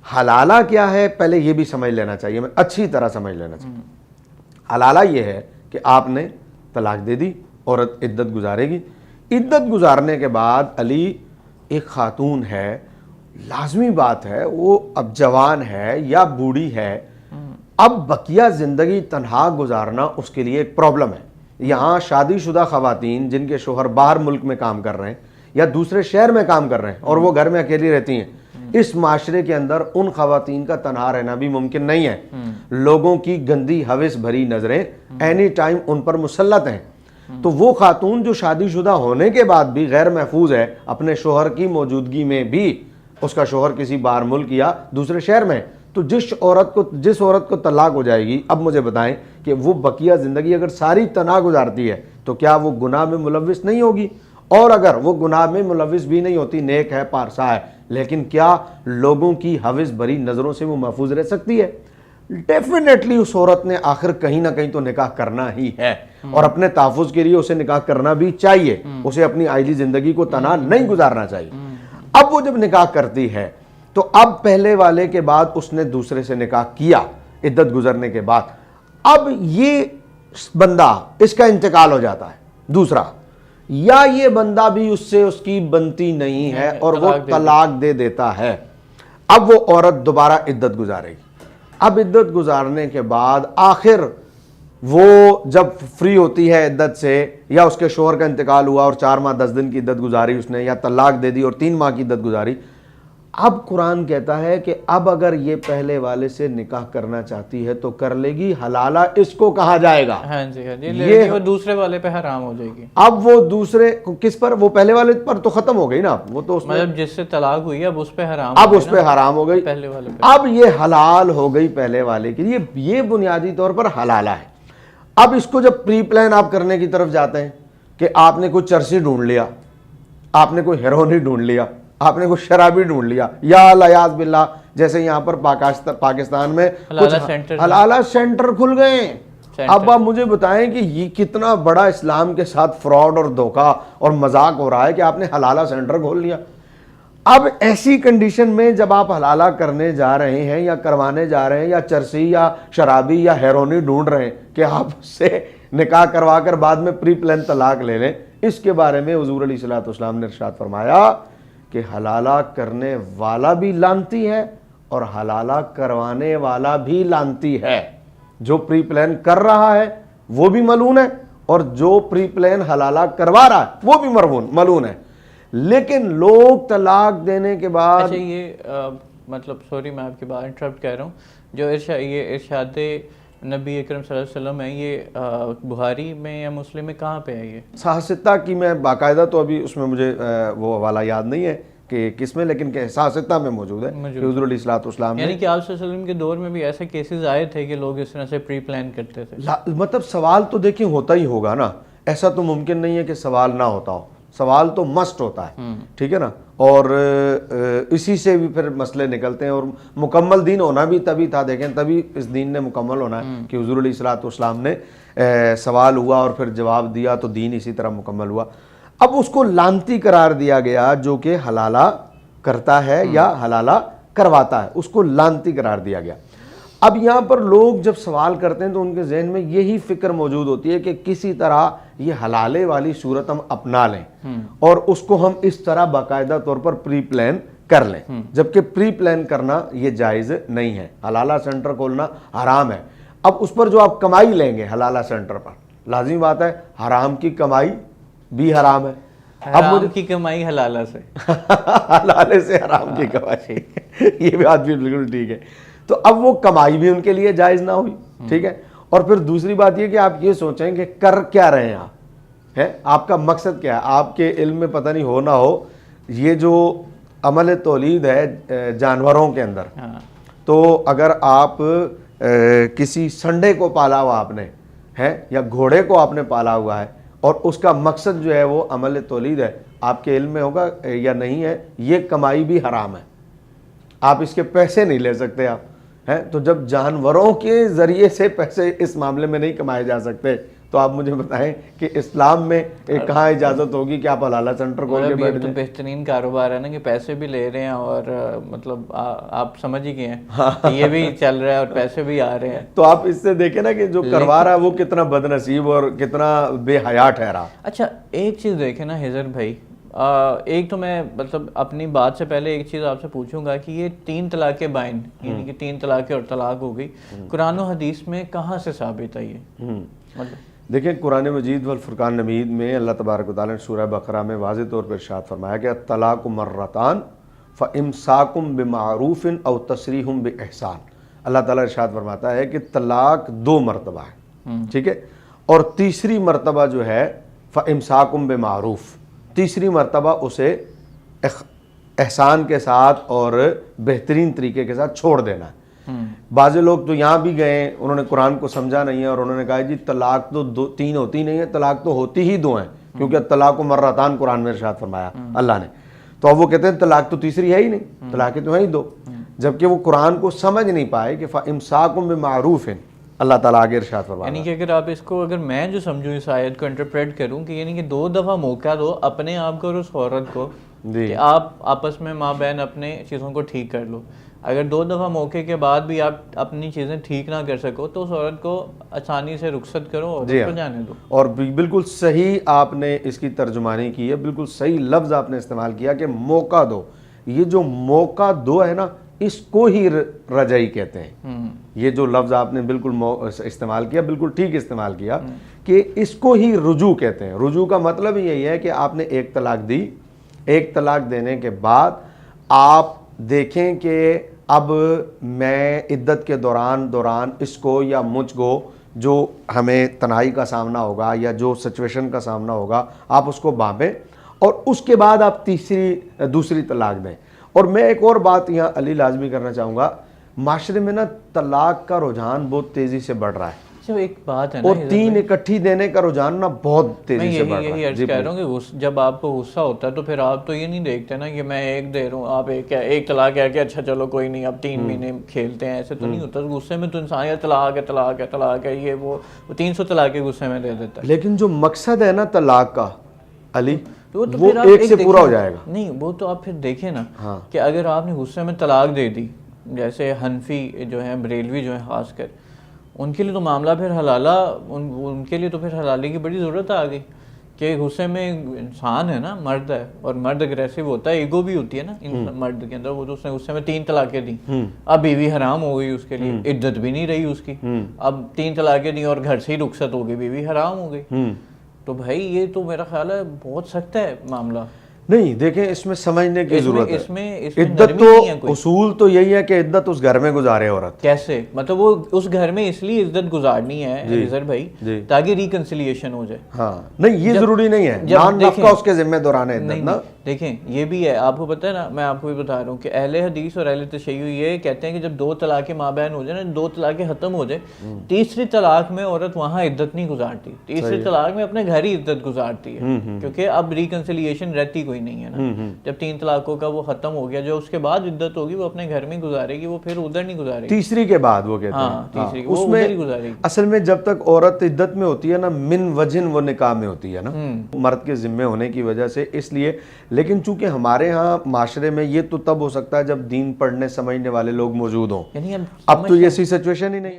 حلالہ کیا ہے پہلے یہ بھی سمجھ لینا چاہیے, میں اچھی طرح سمجھ لینا چاہیے. حلالہ یہ ہے کہ آپ نے طلاق دے دی, عورت عدت گزارے گی. عدت گزارنے کے بعد علی ایک خاتون ہے, لازمی بات ہے وہ اب جوان ہے یا بوڑھی ہے, اب بقیہ زندگی تنہا گزارنا اس کے لیے ایک پرابلم ہے. یہاں شادی شدہ خواتین جن کے شوہر باہر ملک میں کام کر رہے ہیں یا دوسرے شہر میں کام کر رہے ہیں اور وہ گھر میں اکیلی رہتی ہیں, اس معاشرے کے اندر ان خواتین کا تنہا رہنا بھی ممکن نہیں ہے. لوگوں کی گندی ہوس بھری نظریں اینی ٹائم ان پر مسلط ہیں. تو وہ خاتون جو شادی شدہ ہونے کے بعد بھی غیر محفوظ ہے, اپنے شوہر کی موجودگی میں بھی, اس کا شوہر کسی باہر ملک یا دوسرے شہر میں, تو جس عورت کو طلاق ہو جائے گی, اب مجھے بتائیں کہ وہ بقیہ زندگی اگر ساری تنہا گزارتی ہے تو کیا وہ گناہ میں ملوث نہیں ہوگی؟ اور اگر وہ گناہ میں ملوث بھی نہیں ہوتی, نیک ہے, پارسا ہے, لیکن کیا لوگوں کی ہوس بھری نظروں سے وہ محفوظ رہ سکتی ہے؟ ڈیفینیٹلی اس عورت نے آخر کہیں نہ کہیں تو نکاح کرنا ہی ہے, اور اپنے تحفظ کے لیے اسے نکاح کرنا بھی چاہیے. اسے اپنی عائلی زندگی کو تنہا نہیں گزارنا چاہیے. اب وہ جب نکاح کرتی ہے تو اب پہلے والے کے بعد اس نے دوسرے سے نکاح کیا عدت گزرنے کے بعد, اب یہ بندہ, اس کا انتقال ہو جاتا ہے دوسرا, یا یہ بندہ بھی اس سے اس کی بنتی نہیں ہے اور وہ طلاق دے دیتا ہے. اب وہ عورت دوبارہ عدت گزارے گی. اب عدت گزارنے کے بعد آخر وہ جب فری ہوتی ہے عدت سے, یا اس کے شوہر کا انتقال ہوا اور 4 ماہ 10 دن کی عدت گزاری اس نے, یا طلاق دے دی اور 3 ماہ کی عدت گزاری, اب قرآن کہتا ہے کہ اب اگر یہ پہلے والے سے نکاح کرنا چاہتی ہے تو کر لے گی. حلالہ اس کو کہا جائے گا. ہاں جی, یہ وہ دوسرے والے پہ حرام ہو جائے گی. اب وہ دوسرے کس پر؟ وہ پہلے والے پر تو ختم ہو گئی نا, وہ تو مطلب جس سے طلاق ہوئی اب اس پہ حرام, اب اس پہ حرام ہو گئی, پہلے والے پہ. اب یہ حلال ہو گئی پہلے والے کے لیے. یہ بنیادی طور پر حلالہ ہے. اب اس کو جب پری پلان آپ کرنے کی طرف جاتے ہیں کہ آپ نے کوئی چرسی ڈھونڈ لیا, آپ نے کوئی ہیرونی ڈھونڈ لیا, آپ نے کوئی شرابی ڈھونڈ لیا, یا الیاذ باللہ جیسے یہاں پر پاکستان میں حلالہ سینٹر کھل گئے ہیں. اب آپ مجھے بتائیں کہ یہ کتنا بڑا اسلام کے ساتھ فراڈ اور دھوکہ اور مذاق ہو رہا ہے کہ آپ نے حلالہ سینٹر کھول لیا. اب ایسی کنڈیشن میں جب آپ حلالہ کرنے جا رہے ہیں یا کروانے جا رہے ہیں, یا چرسی یا شرابی یا ہیرونی ڈھونڈ رہے ہیں کہ آپ اس سے نکاح کروا کر بعد میں پری پلان طلاق لے لیں, اس کے بارے میں حضور علیہ الصلوۃ والسلام نے ارشاد فرمایا کہ حلالہ کرنے والا بھی لعنتی ہے اور حلالہ کروانے والا بھی لعنتی ہے. جو پری پلان کر رہا ہے وہ بھی ملعون ہے, اور جو پری پلان حلالہ کروا رہا ہے وہ بھی ملعون ہے. لیکن لوگ طلاق دینے کے بعد, اچھا یہ مطلب سوری میں آپ کی بات انٹرپٹ کر رہا ہوں, جو یہ ارشاد نبی اکرم صلی اللہ علیہ وسلم ہے, یہ بخاری میں یا مسلم میں کہاں پہ ہے؟ یہ صحیح ستہ کی میں باقاعدہ تو ابھی اس میں مجھے وہ حوالہ یاد نہیں ہے کہ کس میں, لیکن کہ صحیح ستہ میں موجود ہے کہ حضور علیہ الصلوۃ والسلام یعنی کہ آپ صلی اللہ علیہ وسلم کے دور میں بھی ایسے کیسز آئے تھے کہ لوگ اس طرح سے پری پلان کرتے تھے. مطلب سوال تو دیکھیں ہوتا ہی ہوگا نا, ایسا تو ممکن نہیں ہے کہ سوال نہ ہوتا ہو. سوال تو مسٹ ہوتا ہے, ٹھیک ہے نا, اور اسی سے بھی پھر مسئلے نکلتے ہیں. اور مکمل دین ہونا بھی تبھی تھا, دیکھیں تبھی اس دین نے مکمل ہونا ہے کہ حضور علیہ الصلوۃ والسلام نے سوال ہوا اور پھر جواب دیا تو دین اسی طرح مکمل ہوا. اب اس کو لعنتی قرار دیا گیا جو کہ حلالہ کرتا ہے یا حلالہ کرواتا ہے, اس کو لعنتی قرار دیا گیا. اب یہاں پر لوگ جب سوال کرتے ہیں تو ان کے ذہن میں یہی فکر موجود ہوتی ہے کہ کسی طرح یہ حلالے والی صورت ہم اپنا لیں اور اس کو ہم اس طرح باقاعدہ طور پر پری پلان کر لیں, جبکہ پری پلان کرنا یہ جائز نہیں ہے. حلالہ سینٹر کھولنا حرام ہے. اب اس پر جو آپ کمائی لیں گے حلالہ سینٹر پر, لازمی بات ہے حرام کی کمائی بھی حرام ہے. حرام کی کمائی حلالہ سے, حلالے سے حرام کی کمائی, یہ بات بھی بالکل ٹھیک ہے. تو اب وہ کمائی بھی ان کے لیے جائز نہ ہوئی, ٹھیک ہے. اور پھر دوسری بات یہ کہ آپ یہ سوچیں کہ کر کیا رہے ہیں آپ, ہے آپ کا مقصد کیا ہے. آپ کے علم میں پتہ نہیں ہو نہ ہو, یہ جو عمل تولید ہے جانوروں کے اندر, تو اگر آپ کسی سنڈے کو پالا ہوا آپ نے ہے یا گھوڑے کو آپ نے پالا ہوا ہے اور اس کا مقصد جو ہے وہ عمل تولید ہے, آپ کے علم میں ہوگا یا نہیں ہے, یہ کمائی بھی حرام ہے. آپ اس کے پیسے نہیں لے سکتے آپ ہیں. تو جب جانوروں کے ذریعے سے پیسے اس معاملے میں نہیں کمائے جا سکتے تو آپ مجھے بتائیں کہ اسلام میں کہاں اجازت ہوگی کہ آپ حلالہ سینٹر کھول کے بیٹھ تو جائیں؟ بہترین کاروبار ہے نا کہ پیسے بھی لے رہے ہیں اور مطلب آپ سمجھ ہی گئے ہیں کہ یہ بھی چل رہا ہے اور پیسے بھی آ رہے ہیں. تو آپ اس سے دیکھیں نا کہ جو کروا رہا ہے وہ کتنا بد نصیب اور کتنا بے حیا ٹھہرا. اچھا ایک چیز دیکھیں نا حضر بھائی, ایک تو میں مطلب اپنی بات سے پہلے ایک چیز آپ سے پوچھوں گا کہ یہ 3 طلاقیں بائن یعنی کہ 3 طلاقیں اور طلاق ہو گئی, قرآن و حدیث میں کہاں سے ثابت ہے یہ؟ مطلب دیکھیں قرآن مجید والفرقان حمید میں اللہ تبارک و تعالیٰ نے سورہ بقرہ میں واضح طور پر ارشاد فرمایا کہ الطلاق مرتان فامساکم بمعروف او تسریح باحسان. اللہ تعالیٰ ارشاد فرماتا ہے کہ طلاق 2 مرتبہ ہے, ٹھیک ہے, اور تیسری مرتبہ جو ہے فامساکم بمعروف, تیسری مرتبہ اسے احسان کے ساتھ اور بہترین طریقے کے ساتھ چھوڑ دینا ہے. بعض لوگ تو یہاں بھی گئے, انہوں نے قرآن کو سمجھا نہیں ہے اور انہوں نے کہا جی طلاق تو 3 ہوتی نہیں ہے, طلاق تو ہوتی ہی 2 ہیں, کیونکہ طلاق و مرتان قرآن میں ارشاد فرمایا اللہ نے. تو اب وہ کہتے ہیں طلاق تو تیسری ہے ہی نہیں, طلاقیں تو ہیں ہی 2, جبکہ وہ قرآن کو سمجھ نہیں پائے کہ فامساکم بمعروف اللہ تعالیٰ آگے ارشاد فرمایا. یعنی کہ اگر آپ اس کو, اگر میں جو سمجھوں اس آیت کو انٹرپریٹ کروں کہ یعنی کہ 2 دفعہ موقع دو اپنے آپ کو اور اس عورت کو کہ آپ آپس میں ماں بہن اپنے چیزوں کو ٹھیک کر لو. اگر 2 دفعہ موقع کے بعد بھی آپ اپنی چیزیں ٹھیک نہ کر سکو تو اس عورت کو آسانی سے رخصت کرو اور اس کو جانے دو. اور بالکل صحیح آپ نے اس کی ترجمانی کی ہے, بالکل صحیح لفظ آپ نے استعمال کیا کہ موقع دو. یہ جو موقع دو ہے نا اس کو ہی رجعی کہتے ہیں. یہ جو لفظ آپ نے بالکل استعمال کیا بالکل ٹھیک استعمال کیا کہ اس کو ہی رجوع کہتے ہیں. رجوع کا مطلب یہی ہے کہ آپ نے 1 طلاق دی, 1 طلاق دینے کے بعد آپ دیکھیں کہ اب میں عدت کے دوران اس کو یا مجھ کو جو ہمیں تنہائی کا سامنا ہوگا یا جو سچویشن کا سامنا ہوگا آپ اس کو بانپیں اور اس کے بعد آپ دوسری طلاق دیں. اور میں ایک اور بات یہاں علی لازمی کرنا چاہوں گا, معاشرے میں نا طلاق کا رجحان بہت تیزی سے بڑھ رہا ہے ایک بات ہے نا, اور 3 اکٹھی دینے کا رجحان نا بہت تیزی سے بڑھ رہا ہے. یہی کہہ رہا ہوں کہ جب آپ کو غصہ ہوتا ہے تو پھر آپ تو یہ نہیں دیکھتے نا کہ میں 1 دے رہا ہوں آپ 1 طلاق ہے کہ اچھا چلو کوئی نہیں اب 3 مہینے کھیلتے ہیں, ایسے تو نہیں ہوتا. غصے میں تو انسان یہ طلاق ہے یہ وہ 300 طلاقیں غصے میں دے دیتا ہے. لیکن جو مقصد ہے نا طلاق کا علی وہ ایک سے پورا ہو جائے گا. نہیں وہ تو آپ پھر دیکھیں نا کہ اگر آپ نے غصے میں طلاق دے دی, جیسے حنفی جو ہیں بریلوی جو ہیں خاص کر, ان کے لیے تو معاملہ پھر حلالہ, ان کے لیے تو پھر حلالے کی بڑی ضرورت آ گئی کہ غصے میں انسان ہے نا, مرد ہے اور مرد اگریسو ہوتا ہے, ایگو بھی ہوتی ہے نا مرد کے اندر. وہ تو اس نے غصے میں 3 طلاقیں دی, اب بیوی حرام ہو گئی, اس کے لیے عدت بھی نہیں رہی اس کی, اب 3 طلاقیں دی اور گھر سے ہی رخصت ہو گئی, بیوی حرام ہو گئی. تو بھائی یہ تو میرا خیال ہے بہت سخت ہے معاملہ. نہیں دیکھیں اس میں سمجھنے کی ضرورت ہے. اس میں عدت تو اصول تو یہی ہے کہ عدت اس گھر میں گزارے عورت. کیسے مطلب وہ اس گھر میں اس لیے عدت گزارنی ہے حضر بھائی تاکہ ریکنسیلیشن ہو جائے. ہاں نہیں یہ ضروری نہیں ہے, نان نفقہ اس کے ذمہ دوران عدت نا. دیکھیں یہ بھی ہے, آپ کو پتہ ہے نا, میں آپ کو بھی بتا رہا ہوں کہ اہل حدیث اور اہل تشیع یہ کہتے ہیں کہ جب 2 طلاقیں ماں بہن ہو جائے نا, 2 طلاقیں ختم ہو جائے, تیسری طلاق میں عورت وہاں عدت نہیں گزارتی, تیسری طلاق میں اپنے گھر ہی عدت گزارتی ہے, کیونکہ اب ریکنسیلیشن رہتی کوئی نہیں ہے نا. جب 3 طلاقوں کا وہ ختم ہو گیا, جو اس کے بعد عدت ہوگی وہ اپنے گھر میں گزارے گی, وہ پھر ادھر نہیں گزارے گی. تیسری کے بعد وہ کہتے ہیں اس میں اصل میں جب تک عورت عدت میں ہوتی ہے نا, من وجہن وہ نکاح میں ہوتی ہے نا, مرد کے ذمے ہونے کی وجہ سے, اس لیے. لیکن چونکہ ہمارے ہاں معاشرے میں یہ تو تب ہو سکتا ہے جب دین پڑھنے سمجھنے والے لوگ موجود ہوں, اب تو یہ ایسی سچویشن ہی نہیں ہے.